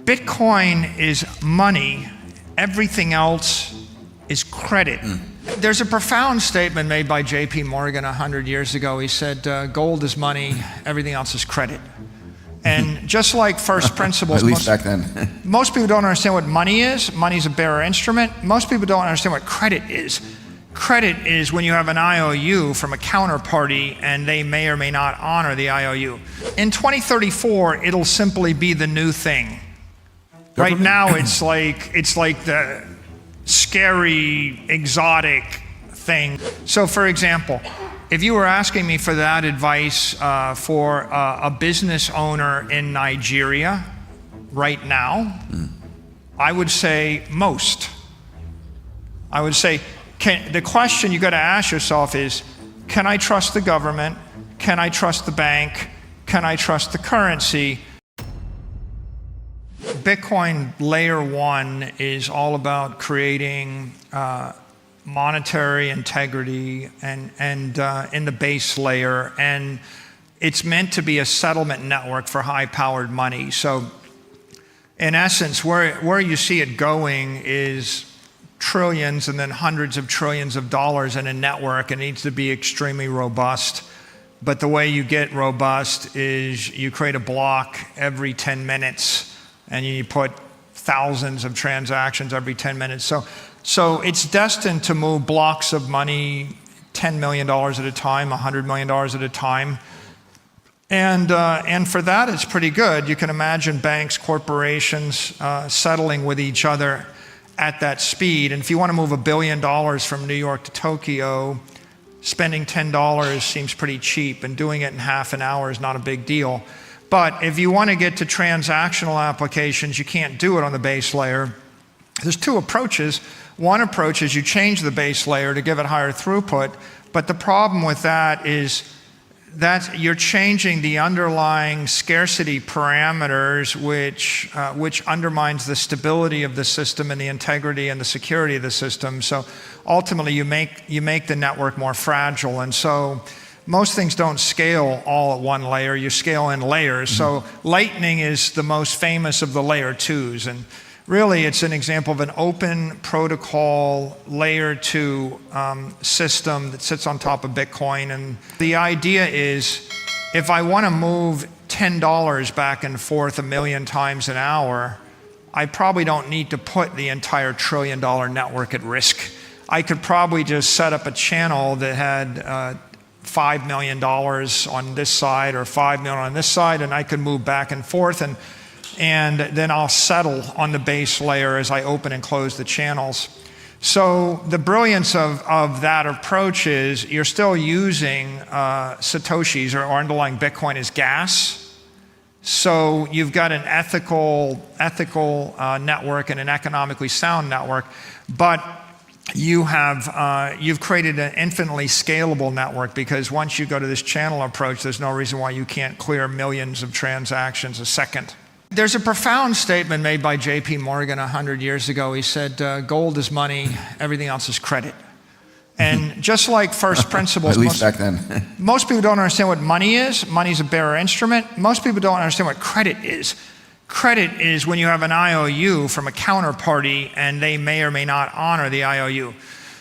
Bitcoin is money. Everything else is credit. There's a profound statement made by J.P. Morgan 100 years ago. He said, gold is money, everything else is credit. And just like first principles, at least back then. most people don't understand what money is. Money's a bearer instrument. Most people don't understand what credit is. Credit is when you have an IOU from a counterparty and they may or may not honor the IOU. In 2034, it'll simply be the new thing. Right now, it's like the scary, exotic thing. So for example, if you were asking me for that advice for a business owner in Nigeria right now, I would say most. I would say, the question you got to ask yourself is, can I trust the government? Can I trust the bank? Can I trust the currency? Bitcoin layer 1 is all about creating monetary integrity and in the base layer, and it's meant to be a settlement network for high-powered money. So in essence, where you see it going is trillions and then hundreds of trillions of dollars in a network. It needs to be extremely robust. But the way you get robust is you create a block every 10 minutes and you put thousands of transactions every 10 minutes. So it's destined to move blocks of money, $10 million at a time, $100 million at a time. And for that, it's pretty good. You can imagine banks, corporations settling with each other at that speed. And if you want to move $1 billion from New York to Tokyo, spending $10 seems pretty cheap, and doing it in half an hour is not a big deal. But if you want to get to transactional applications, you can't do it on the base layer. There's two approaches. One approach is you change the base layer to give it higher throughput, but the problem with that is that you're changing the underlying scarcity parameters, which undermines the stability of the system and the integrity and the security of the system. So ultimately, you make the network more fragile. And so most things don't scale all at one layer. You scale in layers. So Lightning is the most famous of the layer 2s. And really, it's an example of an open protocol layer 2 system that sits on top of Bitcoin. And the idea is, if I want to move $10 back and forth 1 million times an hour, I probably don't need to put the entire $1 trillion network at risk. I could probably just set up a channel that had $5 million on this side or $5 million on this side, and I could move back and forth, and then I'll settle on the base layer as I open and close the channels. So the brilliance of that approach is you're still using Satoshis or underlying Bitcoin as gas. So you've got an ethical network and an economically sound network, but you've created an infinitely scalable network, because once you go to this channel approach, there's no reason why you can't clear millions of transactions a second. There's a profound statement made by J.P. Morgan 100 years ago. He said, gold is money, everything else is credit. And just like first principles, at least back then. most people don't understand what money is. Money's a bearer instrument. Most people don't understand what credit is. Credit is when you have an IOU from a counterparty and they may or may not honor the IOU.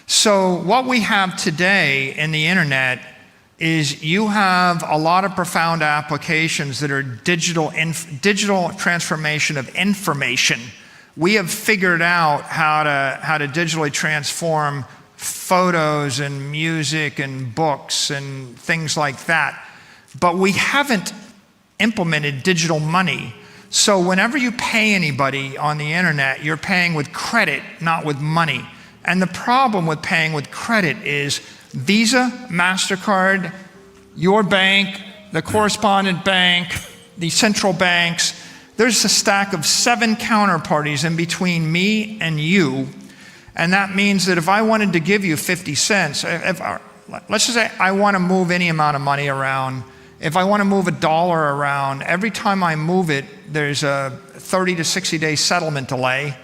So what we have today in the internet is you have a lot of profound applications that are digital transformation of information. We have figured out how to digitally transform photos and music and books and things like that. But we haven't implemented digital money. So whenever you pay anybody on the internet, you're paying with credit, not with money. And the problem with paying with credit is Visa, MasterCard, your bank, the correspondent bank, the central banks. There's a stack of 7 counterparties in between me and you. And that means that if I wanted to give you 50 cents, let's just say I want to move any amount of money around. If I want to move $1 around, every time I move it, there's a 30 to 60 day settlement delay,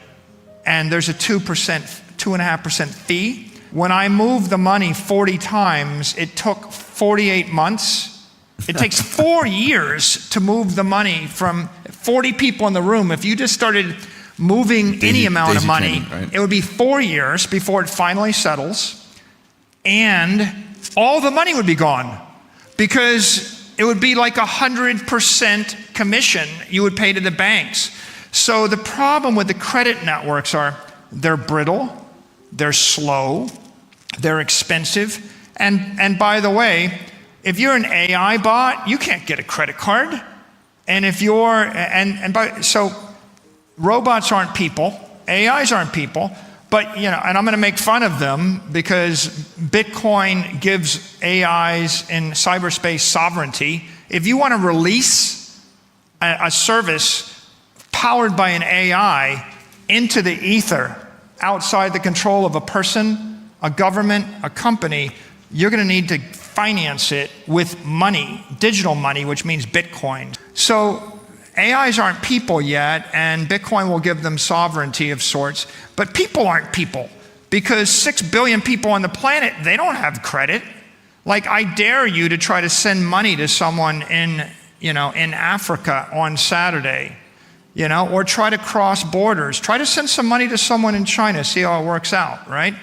and there's a 2.5% fee. When I moved the money 40 times, it took 48 months It takes 4 years to move the money from 40 people in the room. If you just started moving any amount of money, right? It would be 4 years before it finally settles, and all the money would be gone because it would be like 100% commission you would pay to the banks. So the problem with the credit networks are they're brittle, they're slow, they're expensive, and by the way, if you're an AI bot, you can't get a credit card. And if you're, so robots aren't people, AIs aren't people, but and I'm going to make fun of them because Bitcoin gives AIs in cyberspace sovereignty. If you want to release a service powered by an AI into the ether, outside the control of a person, a government, a company, you're going to need to finance it with money, digital money, which means Bitcoin. So AIs aren't people yet, and Bitcoin will give them sovereignty of sorts, but people aren't people because 6 billion people on the planet, they don't have credit. Like, I dare you to try to send money to someone in Africa on Saturday, or try to cross borders. Try to send some money to someone in China, see how it works out, right?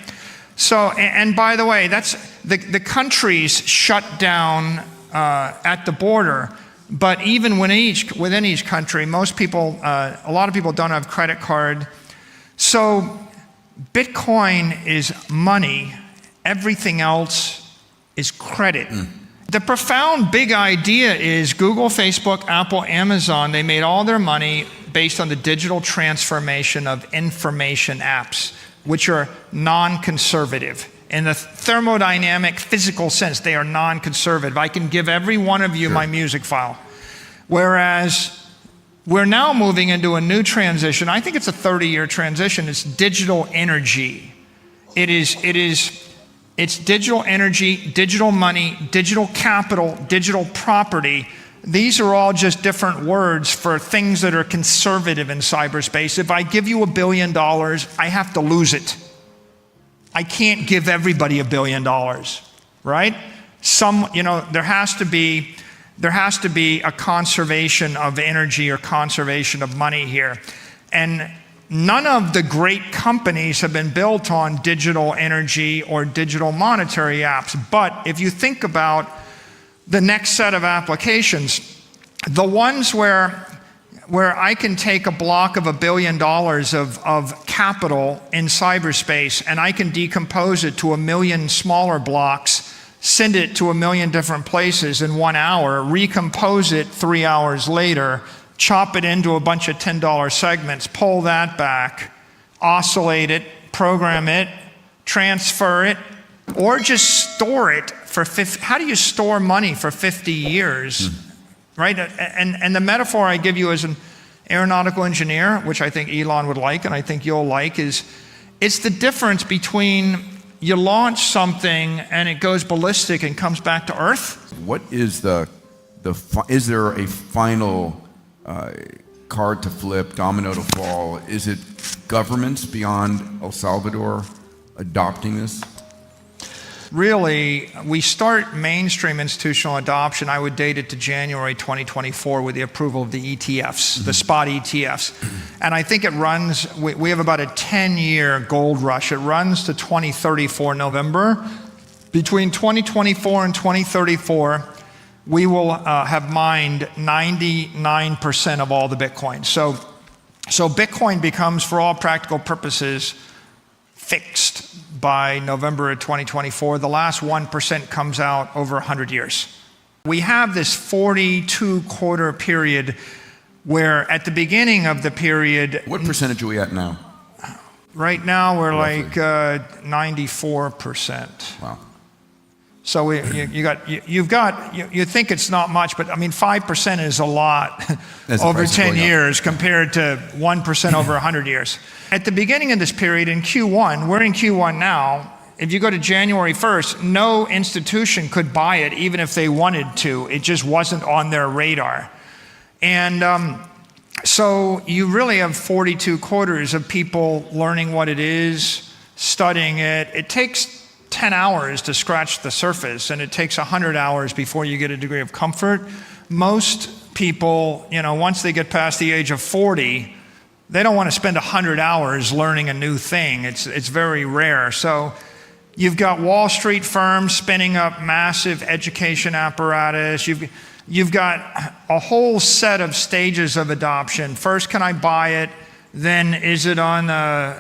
So, and by the way, that's the countries shut down at the border, but even within each country, most people, a lot of people don't have credit card. So Bitcoin is money, everything else is credit. The profound big idea is Google, Facebook, Apple, Amazon, they made all their money based on the digital transformation of information apps, which are non-conservative. In the thermodynamic physical sense, they are non-conservative. I can give every one of you my music file. Whereas we're now moving into a new transition. I think it's a 30-year transition. It's digital energy. It's digital energy, digital money, digital capital, digital property. These are all just different words for things that are conservative in cyberspace. If I give you $1 billion, I have to lose it. I can't give everybody $1 billion, right? There has to be a conservation of energy or conservation of money here. And none of the great companies have been built on digital energy or digital monetary apps. But if you think about the next set of applications, the ones where I can take a block of $1 billion of capital in cyberspace and I can decompose it to 1 million smaller blocks, send it to 1 million different places in 1 hour, recompose it 3 hours later, chop it into a bunch of $10 segments, pull that back, oscillate it, program it, transfer it, or just store it for 50. How do you store money for 50 years? Right? And the metaphor I give you as an aeronautical engineer, which I think Elon would like and I think you'll like, is it's the difference between you launch something and it goes ballistic and comes back to Earth. What is is there a final card to flip, domino to fall? Is it governments beyond El Salvador adopting this? Really, we start mainstream institutional adoption, I would date it to January 2024 with the approval of the ETFs, the spot ETFs. And I think it runs, we have about a 10-year gold rush. It runs to 2034 November. Between 2024 and 2034, we will have mined 99% of all the Bitcoin. So Bitcoin becomes, for all practical purposes, fixed by November of 2024. The last 1% comes out over 100 years. We have this 42-quarter period where at the beginning of the period... What percentage are we at now? Right now we're roughly like 94%. Wow. So you think it's not much, but I mean 5% is a lot over 10 years compared to 1% over 100 years. At the beginning of this period in Q1, we're in Q1 now, if you go to January 1st, no institution could buy it even if they wanted to. It just wasn't on their radar. And so you really have 42 quarters of people learning what it is, studying it. It takes 10 hours to scratch the surface, and it takes 100 hours before you get a degree of comfort. Most people, once they get past the age of 40, they don't want to spend 100 hours learning a new thing. It's very rare. So you've got Wall Street firms spinning up massive education apparatus. You've got a whole set of stages of adoption. First, can I buy it? Then is it on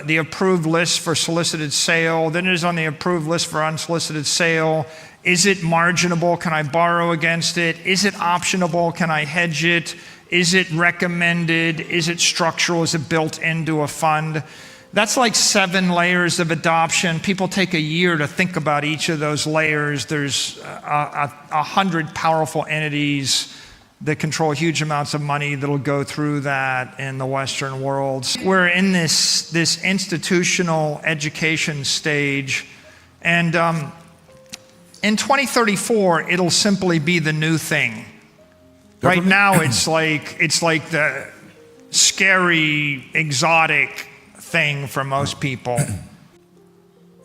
the approved list for solicited sale? Then it is on the approved list for unsolicited sale. Is it marginable? Can I borrow against it? Is it optionable? Can I hedge it? Is it recommended? Is it structural? Is it built into a fund? That's like 7 layers of adoption. People take a year to think about each of those layers. There's 100 powerful entities that control huge amounts of money that'll go through that in the Western world. We're in this institutional education stage, and in 2034, it'll simply be the new thing. Right now, it's like the scary, exotic thing for most people.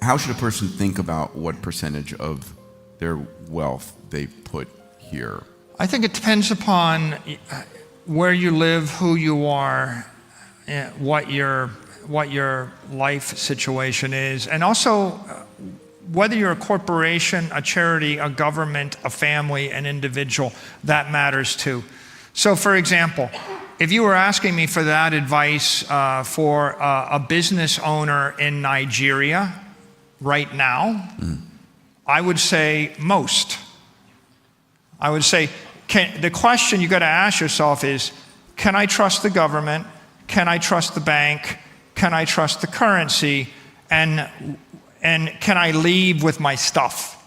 How should a person think about what percentage of their wealth they put here? I think it depends upon where you live, who you are, what your life situation is, and also whether you're a corporation, a charity, a government, a family, an individual. That matters too. So, for example, if you were asking me for that advice for a business owner in Nigeria right now, I would say most. I would say, the question you got to ask yourself is, can I trust the government? Can I trust the bank? Can I trust the currency? And can I leave with my stuff?